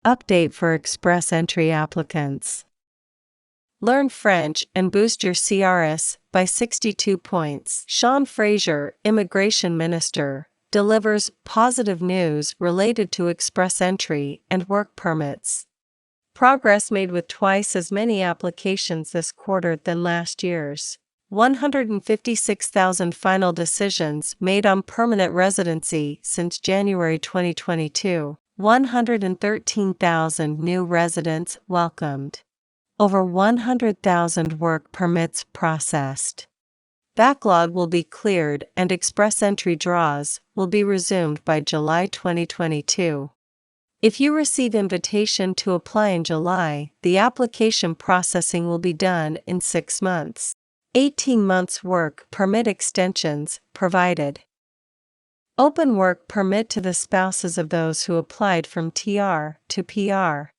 Update for express entry applicants. Learn French and boost your CRS by 62 points. Sean Fraser, Immigration Minister, delivers positive news related to express entry and work permits. Progress made with twice as many applications this quarter than last year's. 156,000 final decisions made on permanent residency since January 2022. 113,000 new residents welcomed. Over 100,000 work permits processed. Backlog will be cleared and express entry draws will be resumed by July 2022. If you receive invitation to apply in July, the application processing will be done in 6 months. 18 months work permit extensions provided. Open work permit to the spouses of those who applied from TR to PR.